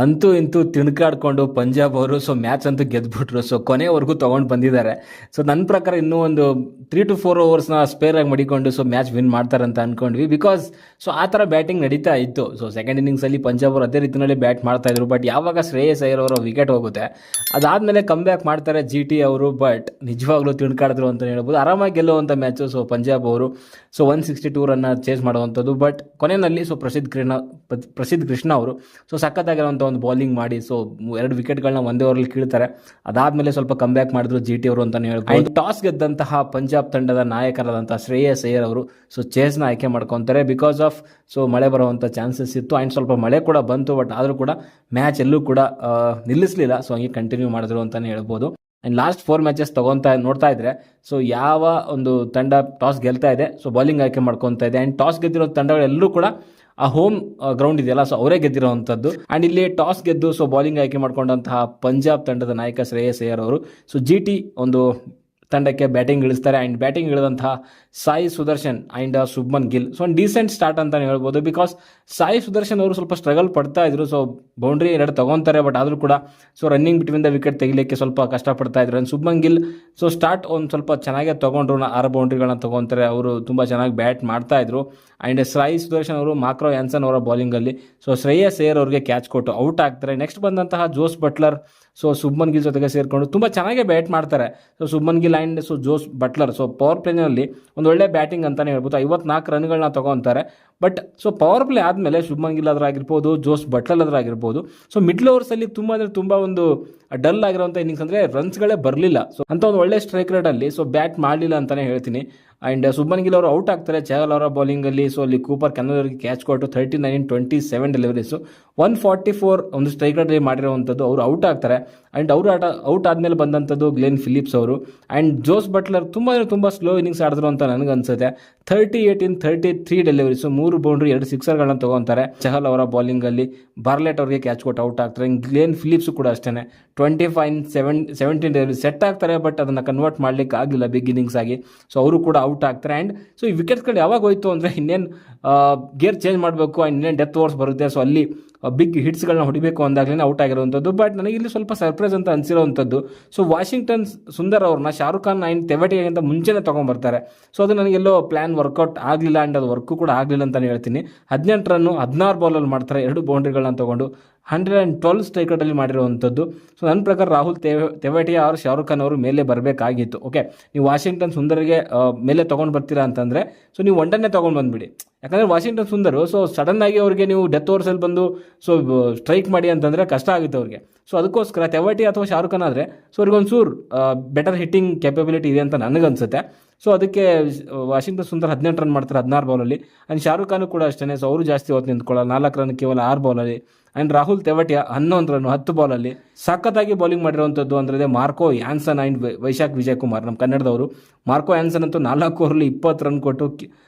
ಅಂತೂ ಇಂತೂ ತಿಣ್ಕಾಡ್ಕೊಂಡು ಪಂಜಾಬ್ ಅವರು ಮ್ಯಾಚ್ ಅಂತೂ ಗೆದ್ಬಿಟ್ರು. ಕೊನೆವರೆಗೂ ತೊಗೊಂಡು ಬಂದಿದ್ದಾರೆ. ನನ್ನ ಪ್ರಕಾರ ಇನ್ನೂ ಒಂದು 3 to 4 ಓವರ್ಸ್ನ ಸ್ಪೇರ್ ಆಗಿ ಮಡಿಕೊಂಡು ಮ್ಯಾಚ್ ವಿನ್ ಮಾಡ್ತಾರೆ ಅಂತ ಅನ್ಕೊಂಡ್ವಿ. ಬಿಕಾಸ್ ಆ ಥರ ಬ್ಯಾಟಿಂಗ್ ನಡೀತಾ ಇತ್ತು. ಸೆಕೆಂಡ್ ಇನ್ನಿಂಗ್ಸಲ್ಲಿ ಪಂಜಾಬ್ ಅವರು ಅದೇ ರೀತಿಯಲ್ಲಿ ಬ್ಯಾಟ್ ಮಾಡ್ತಾ ಇದ್ರು. ಬಟ್ ಯಾವಾಗ ಶ್ರೇಯಸ್ ಅಯ್ಯರ್ ಅವರ ವಿಕೆಟ್ ಹೋಗುತ್ತೆ ಅದಾದಮೇಲೆ ಕಮ್ ಬ್ಯಾಕ್ ಮಾಡ್ತಾರೆ GT ಅವರು. ಬಟ್ ನಿಜವಾಗ್ಲೂ ತಿಣ್ಕಾಡಿದ್ರು ಅಂತ ಹೇಳ್ಬೋದು. ಆರಾಮಾಗಿ ಗೆಲ್ಲುವಂಥ ಮ್ಯಾಚು. ಪಂಜಾಬ್ ಅವರು 162 ರನ್ನ ಚೇಸ್ ಮಾಡುವಂಥದ್ದು. ಬಟ್ ಕೊನೆಯಲ್ಲಿ ಪ್ರಸಿದ್ಧ ಕೃಷ್ಣ ಅವರು ಸಖತ್ತಾಗಿರುವಂಥ ಒಂದು ಬೌಲಿಂಗ್ ಮಾಡಿ 2 ವಿಕೆಟ್ಗಳನ್ನ ಒಂದೇ ಓವರಲ್ಲಿ ಕೀಳ್ತಾರೆ. ಅದಾದ್ಮೇಲೆ ಸ್ವಲ್ಪ ಕಮ್ ಬ್ಯಾಕ್ ಮಾಡಿದ್ರು GT ಅವರು ಅಂತಾನೆ ಹೇಳ್ಬೋದು. ಟಾಸ್ ಗೆದ್ದಂತಹ ಪಂಜಾಬ್ ತಂಡದ ನಾಯಕರಾದಂತಹ ಶ್ರೇಯಸ್ ಅಯ್ಯರ್ ಅವರು ಚೇಸ್ನ ಆಯ್ಕೆ ಮಾಡ್ಕೊತಾರೆ. ಬಿಕಾಸ್ ಆಫ್ ಮಳೆ ಬರುವಂಥ ಚಾನ್ಸಸ್ ಇತ್ತು. ಆ್ಯಂಡ್ ಸ್ವಲ್ಪ ಮಳೆ ಕೂಡ ಬಂತು. ಬಟ್ ಆದರೂ ಕೂಡ ಮ್ಯಾಚ್ ಎಲ್ಲೂ ಕೂಡ ನಿಲ್ಲಿಸಲಿಲ್ಲ. ಹಂಗೆ ಕಂಟಿನ್ಯೂ ಮಾಡಿದ್ರು ಅಂತಾನೆ ಹೇಳ್ಬೋದು. ಆ್ಯಂಡ್ ಲಾಸ್ಟ್ 4 ಮ್ಯಾಚಸ್ ನೋಡ್ತಾ ಇದ್ರೆ ಯಾವ ಒಂದು ತಂಡ ಟಾಸ್ ಗೆಲ್ತಾ ಇದೆ ಬೌಲಿಂಗ್ ಆಯ್ಕೆ ಮಾಡ್ಕೊತಾ ಇದೆ. ಆ್ಯಂಡ್ ಟಾಸ್ ಗೆದ್ದಿರೋ ತಂಡಗಳೆಲ್ಲರೂ ಕೂಡ ಆ ಹೋಮ್ ಗ್ರೌಂಡ್ ಇದೆಯಲ್ಲ ಅವರೇ ಗೆದ್ದಿರೋವಂಥದ್ದು. ಆ್ಯಂಡ್ ಇಲ್ಲಿ ಟಾಸ್ ಗೆದ್ದು ಬೌಲಿಂಗ್ ಆಯ್ಕೆ ಮಾಡ್ಕೊಂಡಂತಹ ಪಂಜಾಬ್ ತಂಡದ ನಾಯಕ ಶ್ರೇಯಸ್ ಅಯ್ಯರ್ ಅವರು GT ಒಂದು ತಂಡಕ್ಕೆ ಬ್ಯಾಟಿಂಗ್ ಇಳಿಸ್ತಾರೆ. ಆ್ಯಂಡ್ ಬ್ಯಾಟಿಂಗ್ ಇಳಿದಂತಹ ಸಾಯಿ ಸುದರ್ಶನ್ ಆ್ಯಂಡ್ ಶುಭ್ಮನ್ ಗಿಲ್ ಒಂದು ಡೀಸೆಂಟ್ ಸ್ಟಾರ್ಟ್ ಅಂತಲೇ ಹೇಳ್ಬೋದು. ಬಿಕಾಸ್ ಸಾಯಿ ಸುದರ್ಶನ್ ಅವರು ಸ್ವಲ್ಪ ಸ್ಟ್ರಗಲ್ ಪಡ್ತಾ ಇದ್ರು. ಬೌಂಡ್ರಿ 2 ತಗೊತಾರೆ. ಬಟ್ ಆದರೂ ಕೂಡ ರನ್ನಿಂಗ್ ಬಿಟ್ವೀನ್ ದ ವಿಕೆಟ್ ತೆಗಿಲಿಕ್ಕೆ ಸ್ವಲ್ಪ ಕಷ್ಟಪಡ್ತಾ ಇದ್ರು. ಆ್ಯಂಡ್ ಶುಭ್ಮನ್ ಗಿಲ್ ಸ್ಟಾರ್ಟ್ ಒಂದು ಸ್ವಲ್ಪ ಚೆನ್ನಾಗೇ ತೊಗೊಂಡ್ರು. 6 ಬೌಂಡ್ರಿಗಳನ್ನ ತೊಗೊತಾರೆ. ಅವರು ತುಂಬ ಚೆನ್ನಾಗಿ ಬ್ಯಾಟ್ ಮಾಡ್ತಾ ಇದ್ರು. ಆ್ಯಂಡ್ ಸಾಯಿ ಸುದರ್ಶನ್ ಅವರು ಮಾರ್ಕೋ ಆ್ಯನ್ಸನ್ ಅವರ ಬೌಲಿಂಗಲ್ಲಿ ಶ್ರೇಯಸ್ ಅಯ್ಯರ್ ಅವರಿಗೆ ಕ್ಯಾಚ್ ಕೊಟ್ಟು ಔಟ್ ಆಗ್ತಾರೆ. ನೆಕ್ಸ್ಟ್ ಬಂದಂತಹ ಜೋಸ್ ಬಟ್ಲರ್ ಶುಭ್ಮನ್ ಗಿಲ್ ಜೊತೆಗೆ ಸೇರಿಕೊಂಡು ತುಂಬ ಚೆನ್ನಾಗೇ ಬ್ಯಾಟ್ ಮಾಡ್ತಾರೆ. Shubman Gill and Jos Buttler power ಪ್ಲೇನಲ್ಲಿ ಒಂದು ಒಳ್ಳೆ ಬ್ಯಾಟಿಂಗ್ ಅಂತಲೇ ಹೇಳ್ಬೋದು. 54 ರನ್ಗಳನ್ನ ತೊಗೊತಾರೆ. ಬಟ್ ಪವರ್ ಪ್ಲೇ ಆದಮೇಲೆ ಶುಭ್ಮನ್ ಗಿಲ್ ಆಗಿರ್ಬೋದು, ಜೋಸ್ ಬಟ್ಲರ್ ಆಗಿರ್ಬೋದು ಮಿಡ್ಲ್ ಓವರ್ಸಲ್ಲಿ ತುಂಬ ಅಂದರೆ ತುಂಬ ಒಂದು ಡಲ್ ಆಗಿರುವಂಥ ಇನ್ನಿಂಗ್ಸ್ ಅಂದರೆ ರನ್ಸ್ಗಳೇ ಬರಲಿಲ್ಲ. ಅಂತ ಒಂದು ಒಳ್ಳೆ ಸ್ಟ್ರೈಕ್ ರೇಟಲ್ಲಿ ಬ್ಯಾಟ್ ಮಾಡಲಿಲ್ಲ ಅಂತಲೇ ಹೇಳ್ತೀನಿ. ಆ್ಯಂಡ್ ಶುಭ್ಮನ್ ಗಿಲ್ ಅವರು ಔಟ್ ಆಗ್ತಾರೆ ಚಹಲ್ ಅವರ ಬೌಲಿಂಗಲ್ಲಿ. ಅಲ್ಲಿ ಕೂಪರ್ ಕೆನಲ್ ಅವರಿಗೆ ಕ್ಯಾಚ್ ಕೊಟ್ಟು 39 in 27 ಡೆಲಿವರೀಸು 144 ಒಂದು ಸ್ಟ್ರೈಕ್ ರೇಟಲ್ಲಿ ಮಾಡಿರುವಂಥದ್ದು. ಅವರು ಔಟ್ ಆಗ್ತಾರೆ. ಆ್ಯಂಡ್ ಅವರು ಔಟ್ ಆದಮೇಲೆ ಬಂದಂಥದ್ದು ಗ್ಲೆನ್ ಫಿಲಿಪ್ಸ್ ಅವರು. ಆ್ಯಂಡ್ ಜೋಸ್ ಬಟ್ಲರ್ ತುಂಬ ಸ್ಲೋ ಇನ್ನಿಂಗ್ಸ್ ಆಡಿದ್ರು ಅಂತ ನನಗನ್ಸುತ್ತೆ. 38 in 33 ಡೆಲಿವರೀಸು 3 ಬೌಂಡ್ರಿ 2 ಸಿಕ್ಸರ್ಗಳನ್ನ ತೊಗೊತಾರೆ. ಚಹಲ್ ಅವರ ಬೌಲಿಂಗಲ್ಲಿ ಬಾರ್ಲೆಟ್ ಅವರಿಗೆ ಕ್ಯಾಚ್ ಕೊಟ್ಟು ಔಟ್ ಆಗ್ತಾರೆ. ಗ್ಲೆನ್ ಫಿಲಿಪ್ಸು ಕೂಡ ಅಷ್ಟೇ 25 in 17 ಡೆಲಿವರಿ ಸೆಟ್ ಆಗ್ತಾರೆ. ಬಟ್ ಅದನ್ನು ಕನ್ವರ್ಟ್ ಮಾಡಲಿಕ್ಕೆ ಆಗಲಿಲ್ಲ ಬಿಗ್ ಇನ್ನಿಂಗ್ಸ್ ಆಗಿ. ಅವರು ಕೂಡ ಔಟ್ ಆಗ್ತಾರೆ. ಆ್ಯಂಡ್ ಈ ವಿಕೆಟ್ಸ್ಗಳು ಯಾವಾಗ ಹೋಯ್ತು ಅಂದರೆ ಇನ್ನೇನು ಗೇರ್ ಚೇಂಜ್ ಮಾಡಬೇಕು ಆ್ಯಂಡ್ ಇನ್ನೇನು ಡೆತ್ ಓವರ್ಸ್ ಬರುತ್ತೆ. ಅಲ್ಲಿ ಬಿಗ್ ಹಿಟ್ಸ್ಗಳನ್ನ ಹೊಡಿಬೇಕು ಅಂದಾಗಲೇ ಔಟ್ ಆಗಿರುವಂಥದ್ದು. ಬಟ್ ನನಗೆ ಇಲ್ಲಿ ಸ್ವಲ್ಪ ಸರ್ಪ್ರೈಸ್ ಅಂತ ಅನಿಸಿರೋವಂಥದ್ದು ವಾಷಿಂಗ್ಟನ್ ಸುಂದರ್ ಅವ್ರನ್ನ ಶಾರುಖ್ ಖಾನ್ ಆ್ಯಂಡ್ ತೆವಟಿಗಿಂತ ಮುಂಚೆನೇ ತೊಗೊಂಡ್ಬರ್ತಾರೆ. ಅದು ನನಗೆಲ್ಲೋ ಪ್ಲ್ಯಾನ್ ವರ್ಕೌಟ್ ಆಗಲಿಲ್ಲ. ಆ್ಯಂಡ್ ಅದು ವರ್ಕು ಕೂಡ ಆಗಲಿಲ್ಲ ಅಂತಲೇ ಹೇಳ್ತೀನಿ. 18 ರನ್ನು 16 ಬಾಲಲ್ಲಿ ಮಾಡ್ತಾರೆ. 2 ಬೌಂಡ್ರಿಗಳನ್ನ ತೊಗೊಂಡು 112 ಸ್ಟ್ರೈಕ್ ರೇಟಲ್ಲಿ ಮಾಡಿರುವಂಥದ್ದು. ನನ್ನ ಪ್ರಕಾರ ರಾಹುಲ್ ತೆವಟಿಯಾ ಅವರು ಶಾರುಖ್ ಖಾನ್ ಅವರು ಮೇಲೆ ಬರಬೇಕಾಗಿತ್ತು. ಓಕೆ, ನೀವು ವಾಷಿಂಗ್ಟನ್ ಸುಂದರ್ಗೆ ಮೇಲೆ ತೊಗೊಂಡು ಬರ್ತೀರಾ ಅಂತಂದರೆ ನೀವು ಒಂಡನ್ನೇ ತೊಗೊಂಡು ಬಂದುಬಿಡಿ. ಯಾಕಂದರೆ ವಾಷಿಂಗ್ಟನ್ ಸುಂದರು ಸಡನ್ನಾಗಿ ಅವ್ರಿಗೆ ನೀವು ಡೆತ್ ಓವರ್ಸಲ್ಲಿ ಬಂದು ಸ್ಟ್ರೈಕ್ ಮಾಡಿ ಅಂತಂದರೆ ಕಷ್ಟ ಆಗುತ್ತೆ ಅವ್ರಿಗೆ. ಅದಕ್ಕೋಸ್ಕರ ತೆವಟಿಯಾ ಅಥವಾ ಶಾರುಖ್ ಖಾನ್ ಆದರೆ ಅವ್ರಿಗೊಂಚೂರು ಬೆಟರ್ ಹಿಟ್ಟಿಂಗ್ ಕ್ಯಾಪಬಿಲಿಟಿ ಇದೆ ಅಂತ ನನಗನ್ಸುತ್ತೆ. ಅದಕ್ಕೆ ವಾಷಿಂಗ್ಟನ್ ಸುಂದರ್ 18 ರನ್ ಮಾಡ್ತಾರೆ 16 ಬಾಲಲ್ಲಿ. ಆ್ಯಂಡ್ ಶಾರುಖ್ ಖಾನು ಕೂಡ ಅಷ್ಟೇ. ಅವರು ಜಾಸ್ತಿ ಹೊತ್ತು ನಿಂತ್ಕೊಳ್ಳಲ್ಲ. 4 ರನ್ ಕೇವಲ 6 ಬಾಲಲ್ಲಿ. ಆ್ಯಂಡ್ ರಾಹುಲ್ ತೆವಟಿಯಾ 11 ರನ್ 10 ಬಾಲಲ್ಲಿ ಸಖತ್ತಾಗಿ ಬೌಲಿಂಗ್ ಮಾಡಿರುವಂಥದ್ದು ಅಂದರೆ ಮಾರ್ಕೋ ಆ್ಯನ್ಸನ್ ಆ್ಯಂಡ್ ವೈಶಾಖ್ ವಿಜಯ್ ಕುಮಾರ್ ನಮ್ಮ ಕನ್ನಡದವರು. ಮಾರ್ಕೋ ಆ್ಯನ್ಸನ್ ಅಂತೂ 4 ಓವರಲ್ಲಿ 20 ರನ್ ಕೊಟ್ಟು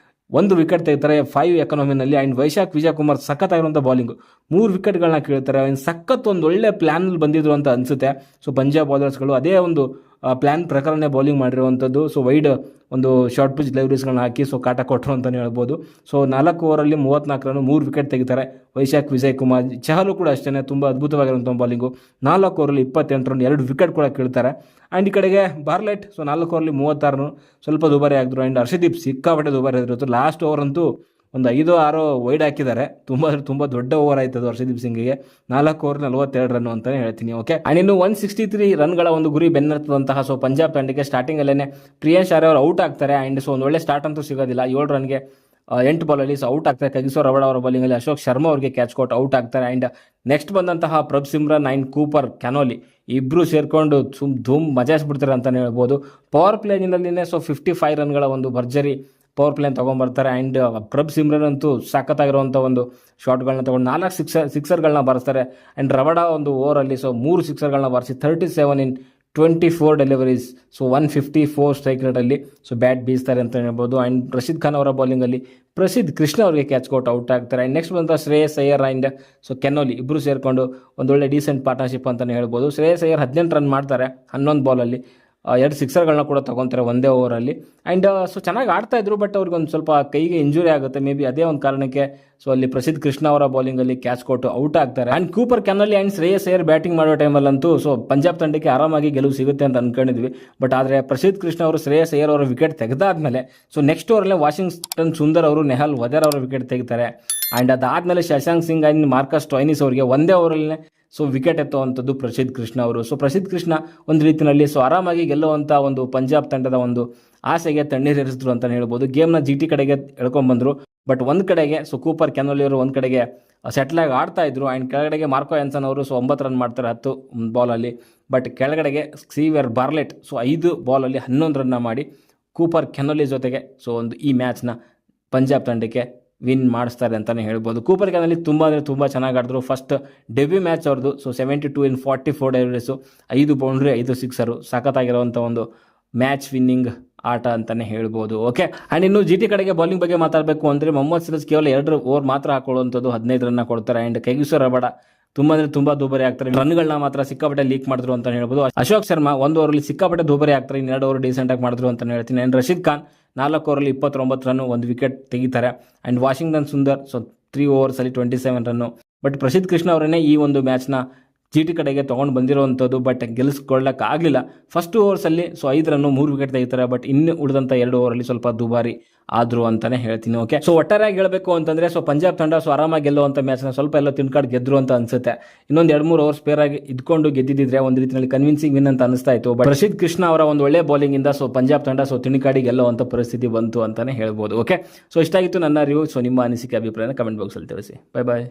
1 ವಿಕೆಟ್ ತೆಗಿತಾರೆ 5 ಎಕಾನಮಿನಲ್ಲಿ. ಆ್ಯಂಡ್ ವೈಶಾಖ್ ವಿಜಯ್ ಕುಮಾರ್ ಸಖತ್ತಾಗಿರುವಂಥ ಬೌಲಿಂಗು 3 ವಿಕೆಟ್ಗಳನ್ನ ಕೀಳ್ತಾರೆ. ಸಖತ್ ಒಂದು ಒಳ್ಳೆ ಪ್ಲ್ಯಾನಲ್ಲಿ ಬಂದಿದ್ರು ಅಂತ ಅನಿಸುತ್ತೆ. ಪಂಜಾಬ್ ಬೌಲರ್ಸ್ಗಳು ಅದೇ ಒಂದು ಪ್ಲ್ಯಾನ್ ಪ್ರಕಾರನೇ ಬೌಲಿಂಗ್ ಮಾಡಿರುವಂಥದ್ದು. ವೈಡ್ ಒಂದು ಶಾರ್ಟ್ ಪಿಚ್ ಡೆಲಿವರೀಸ್ಗಳನ್ನ ಹಾಕಿ ಕಾಟ ಕೊಟ್ಟರು ಅಂತಲೇ ಹೇಳ್ಬೋದು. 4 ಓವರಲ್ಲಿ 34 ರನ್ 3 ವಿಕೆಟ್ ತೆಗಿತಾರೆ ವೈಶಾಖ್ ವಿಜಯ್ ಕುಮಾರ್. ಚಹಲು ಕೂಡ ಅಷ್ಟೇ ತುಂಬ ಅದ್ಭುತವಾಗಿರುವಂಥ ಬೌಲಿಂಗು. 4 ಓವರಲ್ಲಿ 28 ರನ್ 2 ವಿಕೆಟ್ ಕೂಡ ಕೀಳ್ತಾರೆ. ಆ್ಯಂಡ್ ಈ ಕಡೆಗೆ ಬಾರ್ಲೆಟ್ 4 ಓವರಲ್ಲಿ 36 ರನ್ ಸ್ವಲ್ಪ ದುಬಾರಿ ಆಗಿದ್ರು. ಆ್ಯಂಡ್ ಹರ್ಷದೀಪ್ ಸಿಕ್ಕಾಪಟ್ಟೆ ದುಬಾರಿ ಆಗಿರುತ್ತೆ. ಲಾಸ್ಟ್ ಓವರ್ ಅಂತೂ ಒಂದು 5-6 ವೈಡ್ ಹಾಕಿದ್ದಾರೆ. ತುಂಬ ದೊಡ್ಡ ಓವರ್ ಆಯ್ತದು ಹರ್ಷದೀಪ್ ಸಿಂಗ್ಗೆ. 4 ಓವರ್ 42 ರನ್ ಅಂತಲೇ ಹೇಳ್ತೀನಿ. ಓಕೆ, ಆ್ಯಂಡ್ ಇನ್ನು 163 ರನ್ಗಳ ಒಂದು ಗುರಿ ಬೆನ್ನತ್ತದಂತಹ ಪಂಜಾಬ್ ತಂಡಕ್ಕೆ ಸ್ಟಾರ್ಟಿಂಗಲ್ಲೇ ಪ್ರಿಯಾಂಶ್ ಆರ್ಯ ಅವರು ಔಟ್ ಆಗ್ತಾರೆ. ಆ್ಯಂಡ್ ಒಂದು ಒಳ್ಳೆ ಸ್ಟಾರ್ಟ್ ಅಂತೂ ಸಿಗೋದಿಲ್ಲ. 7 ರನ್ಗೆ 8 ಬಾಲಲ್ಲಿ ಔಟ್ ಆಗ್ತಾರೆ. ಕಗಿಸೋ ರವಡ ಅವರ ಬೌಲಿಂಗಲ್ಲಿ ಅಶೋಕ್ ಶರ್ಮಾ ಅವರಿಗೆ ಕ್ಯಾಚ್ ಕೊಟ್ಟು ಔಟ್ ಆಗ್ತಾರೆ. ಆ್ಯಂಡ್ ನೆಕ್ಸ್ಟ್ ಬಂದಂತಹ ಪ್ರಭ್ ಸಿಮ್ರನ್ ಆ್ಯಂಡ್ ಕೂಪರ್ ಕ್ಯಾನೋಲಿ ಇಬ್ಬರು ಸೇರಿಕೊಂಡು ಧೂಮ್ ಮಜಾಯಿಸ್ಬಿಡ್ತಾರೆ ಅಂತಲೇ ಹೇಳ್ಬೋದು. ಪವರ್ ಪ್ಲೇನಿನಲ್ಲಿನೇ 55 ರನ್ಗಳ ಒಂದು ಭರ್ಜರಿ power plane ತೊಗೊಂಬರ್ತಾರೆ. And Prabh Simran ಅಂತೂ ಸಖತ್ತಾಗಿರುವಂಥ ಒಂದು ಶಾಟ್ಗಳನ್ನ ತೊಗೊಂಡು 4 ಸಿಕ್ಸರ್ಗಳನ್ನ ಬಾರಿಸ್ತಾರೆ. ಆ್ಯಂಡ್ ರವಡ ಒಂದು ಓವರಲ್ಲಿ 3 ಸಿಕ್ಸರ್ಗಳನ್ನ ಬಾರಿಸಿ 37 in 24 ಡೆಲಿವರೀಸ್ 154 ಸ್ಟ್ರೈಕ್ ರೇಟಲ್ಲಿ ಬ್ಯಾಟ್ ಬೀಸ್ತಾರೆ ಅಂತ ಹೇಳ್ಬೋದು. ಆ್ಯಂಡ್ ರಶೀದ್ ಖಾನ್ ಅವರ ಬೌಲಿಂಗಲ್ಲಿ ಪ್ರಸಿದ್ಧ ಕೃಷ್ಣ ಅವರಿಗೆ ಕ್ಯಾಚ್ ಕೊಟ್ಟು ಔಟ್ ಆಗ್ತಾರೆ. ಆ್ಯಂಡ್ ನೆಕ್ಸ್ಟ್ ಬಂದ ಶ್ರೇಯಸ್ ಅಯ್ಯರ್ ಆ್ಯಂಡ್ ಕೆನೋಲಿ ಇಬ್ಬರು ಸೇರಿಕೊಂಡು ಒಂದೊಳ್ಳೆ ಡೀಸೆಂಟ್ ಪಾರ್ಟ್ನರ್ಶಿಪ್ ಅಂತಲೇ ಹೇಳ್ಬೋದು. ಶ್ರೇಯಸ್ ಅಯ್ಯರ್ 18 ರನ್ ಮಾಡ್ತಾರೆ 11 ಬಾಲಲ್ಲಿ. 2 ಸಿಕ್ಸರ್ಗಳನ್ನ ಕೂಡ ತಗೊತಾರೆ ಒಂದೇ ಓವರಲ್ಲಿ. ಆ್ಯಂಡ್ ಸೊ ಚೆನ್ನಾಗಿ ಆಡ್ತಾ ಇದ್ರು, ಬಟ್ ಅವ್ರಿಗೆ ಒಂದು ಸ್ವಲ್ಪ ಕೈಗೆ ಇಂಜುರಿ ಆಗುತ್ತೆ. ಮೇ ಬಿ ಅದೇ ಒಂದು ಕಾರಣಕ್ಕೆ ಸೊ ಅಲ್ಲಿ ಪ್ರಸಿದ್ಧ ಕೃಷ್ಣ ಅವರ ಬೌಲಿಂಗಲ್ಲಿ ಕ್ಯಾಚ್ ಕೊಟ್ಟು ಔಟ್ ಆಗ್ತಾರೆ. And Cooper Connolly and Shreyas Iyer batting ಮಾಡೋ ಟೈಮಲ್ಲಂತೂ ಸೊ ಪಂಜಾಬ್ ತಂಡಕ್ಕೆ ಆರಾಮಾಗಿ ಗೆಲುವು ಸಿಗುತ್ತೆ ಅಂತ ಅನ್ಕೊಂಡಿದ್ವಿ. ಬಟ್ ಆದರೆ ಪ್ರಸಿದ್ಧ ಕೃಷ್ಣ ಅವರು ಶ್ರೇಯಸ್ ಅಯ್ಯರ್ ಅವರ ವಿಕೆಟ್ ತೆಗೆದಾದ್ಮೇಲೆ ಸೊ ನೆಕ್ಸ್ಟ್ ಓವರಲ್ಲೇ ವಾಷಿಂಗ್ಟನ್ ಸುಂದರ್ ಅವರು ನೆಹಲ್ ವದೇರ್ ಅವರ ವಿಕೆಟ್ ತೆಗಿತಾರೆ. ಆ್ಯಂಡ್ ಅದಾದಮೇಲೆ Shashank Singh and Marcus Stoinis ಅವರಿಗೆ ಒಂದೇ ಓವರಲ್ಲೇ ಸೊ ವಿಕೆಟ್ ಎತ್ತುವಂಥದ್ದು ಪ್ರಸಿದ್ಧ ಕೃಷ್ಣ ಅವರು. ಸೊ ಪ್ರಸಿದ್ಧ ಕೃಷ್ಣ ಒಂದು ರೀತಿಯಲ್ಲಿ ಸೊ ಆರಾಮಾಗಿ ಗೆಲ್ಲುವಂಥ ಒಂದು ಪಂಜಾಬ್ ತಂಡದ ಒಂದು ಆಸೆಗೆ ತಣ್ಣೀರೇರಿಸಿದ್ರು ಅಂತಲೇ ಹೇಳ್ಬೋದು. ಗೇಮ್ನ GT ಕಡೆಗೆ ಎಳ್ಕೊಂಡ್ಬಂದರು. ಬಟ್ ಒಂದು ಕಡೆಗೆ ಸೊ ಕೂಪರ್ ಕೆನಲಿ ಅವರು ಒಂದು ಕಡೆಗೆ ಸೆಟ್ಲಾಗಿ ಆಡ್ತಾ ಇದ್ರು. ಆ್ಯಂಡ್ ಕೆಳಗಡೆಗೆ ಮಾರ್ಕೋ ಎನ್ಸನ್ ಅವರು ಸೊ 9 ರನ್ ಮಾಡ್ತಾರೆ 10 ಬಾಲಲ್ಲಿ. ಬಟ್ ಕೆಳಗಡೆಗೆ ಕ್ಸೇವಿಯರ್ ಬಾರ್ಲೆಟ್ ಸೊ 5 ಬಾಲಲ್ಲಿ 11 ರನ್ನ ಮಾಡಿ ಕೂಪರ್ ಕೆನಲಿ ಜೊತೆಗೆ ಸೊ ಒಂದು ಈ ಮ್ಯಾಚ್ನ ಪಂಜಾಬ್ ತಂಡಕ್ಕೆ ವಿನ್ ಮಾಡಿಸ್ತಾರೆ ಅಂತಲೇ ಹೇಳ್ಬೋದು. ಕೂಪರ್ ಕೆನಲಿ ತುಂಬ ಅಂದರೆ ತುಂಬ ಚೆನ್ನಾಗಿ ಆಡಿದ್ರು. ಫಸ್ಟ್ ಡೆಬ್ಯೂ ಮ್ಯಾಚ್ ಅವ್ರದ್ದು. So 72 in 44 deliveries, 5 boundary 5 sixer, ಸಖತ್ತಾಗಿರೋವಂಥ ಒಂದು ಮ್ಯಾಚ್ ವಿನ್ನಿಂಗ್ ಆಟ ಅಂತಲೇ ಹೇಳ್ಬೋದು. ಓಕೆ, ಆ್ಯಂಡ್ ಇನ್ನು GT ಕಡೆಗೆ ಬೌಲಿಂಗ್ ಬಗ್ಗೆ ಮಾತಾಡಬೇಕು ಅಂದರೆ ಮೊಹಮ್ಮದ್ ಸಿರಾಜ್ ಕೇವಲ 2 ಓವರ್ ಮಾತ್ರ ಹಾಕೊಳ್ಳುವಂಥದ್ದು, 15 ರನ್ನ ಕೊಡ್ತಾರೆ. ಆ್ಯಂಡ್ ಕೈಗಿಸೋ ರಬಡ ತುಂಬ ಅಂದರೆ ತುಂಬ ದುಬಾರಿ ಆಗ್ತಾರೆ. ರನ್ಗಳನ್ನ ಮಾತ್ರ ಸಿಕ್ಕಾಪಟ್ಟೆ ಲೀಕ್ ಮಾಡಿದ್ರು ಅಂತ ಹೇಳ್ಬೋದು. ಅಶೋಕ್ ಶರ್ಮಾ 1 ಓವರಲ್ಲಿ ಸಿಕ್ಕಾಪಟ್ಟೆ ದುಬಾರಿ ಆಗ್ತಾರೆ, 2 ಓವರ್ ಡೀಸೆಂಟಾಗಿ ಮಾಡಿದ್ರು ಅಂತ ಹೇಳ್ತೀನಿ. ಆ್ಯಂಡ್ ರಶೀದ್ ಖಾನ್ 4 ಓವರಲ್ಲಿ 29 ರನ್ನು, 1 ವಿಕೆಟ್ ತೆಗಿತಾರೆ. ಆ್ಯಂಡ್ ವಾಷಿಂಗ್ಟನ್ ಸುಂದರ್ ಸೊ 3 ಓವರ್ಸಲ್ಲಿ 27 ರನ್ನು. ಬಟ್ ಪ್ರಸಿದ್ಧ ಕೃಷ್ಣ ಅವರನ್ನೇ ಈ ಒಂದು ಮ್ಯಾಚ್ನ GT ಕಡೆಗೆ ತೊಗೊಂಡು ಬಂದಿರುವಂಥದ್ದು, ಬಟ್ ಗೆಲ್ಲಿಸ್ಕೊಳ್ಳೋಕ್ಕಾಗಲಿಲ್ಲ. ಫಸ್ಟ್ ಓವರ್ಸಲ್ಲಿ ಸೊ 5 ರನ್ನು, 3 ವಿಕೆಟ್ ತೆಗಿತಾರೆ. ಬಟ್ ಇನ್ನು ಉಳಿದಂಥ 2 ಓವರಲ್ಲಿ ಸ್ವಲ್ಪ ದುಬಾರಿ ಆದರು ಅಂತಲೇ ಹೇಳ್ತೀನಿ. ಓಕೆ, ಸೊ ಒಟ್ಟಾರೆಯಾಗಿ ಹೇಳಬೇಕು ಅಂತಂದರೆ ಸೊ ಪಂಜಾಬ್ ತಂಡ ಸೊ ಆರಾಮಾಗಿ ಗೆಲ್ಲುವಂಥ ಮ್ಯಾಚ್ನ ಸ್ವಲ್ಪ ಎಲ್ಲ ತಿನ್ಕಾಡು ಗೆದ್ರು ಅಂತ ಅನ್ಸುತ್ತೆ. ಇನ್ನೊಂದು 2-3 ಓವರ್ ಸ್ಪೇರ್ ಆಗಿ ಇದ್ಕೊಂಡು ಗೆದ್ದಿದ್ರೆ ಒಂದು ರೀತಿಯಲ್ಲಿ ಕನ್ವಿನ್ಸಿಂಗ್ ವಿನ್ ಅಂತ ಅನಿಸ್ತಾ ಇತ್ತು. ಬಟ್ ಪ್ರಸಿದ್ಧ ಕೃಷ್ಣ ಅವರ ಒಂದು ಒಳ್ಳೆ ಬೌಲಿಂಗಿಂದ ಸೊ ಪಂಜಾಬ್ ತಂಡ ಸೊ ತಿನ್ಕಾಡಿ ಗೆಲ್ಲುವಂಥ ಪರಿಸ್ಥಿತಿ ಬಂತು ಅಂತಲೇ ಹೇಳ್ಬೋದು. ಓಕೆ, ಸೊ ಇಷ್ಟಾಗಿತ್ತು ನನ್ನ ರಿವ್ಯೂ. ಸೊ ನಿಮ್ಮ ಅನಿಸಿಕೆ ಅಭಿಪ್ರಾಯನ ಕಮೆಂಟ್ ಬಾಕ್ಸಲ್ಲಿ ತಿಳಿಸಿ. ಬೈ ಬಾಯ್.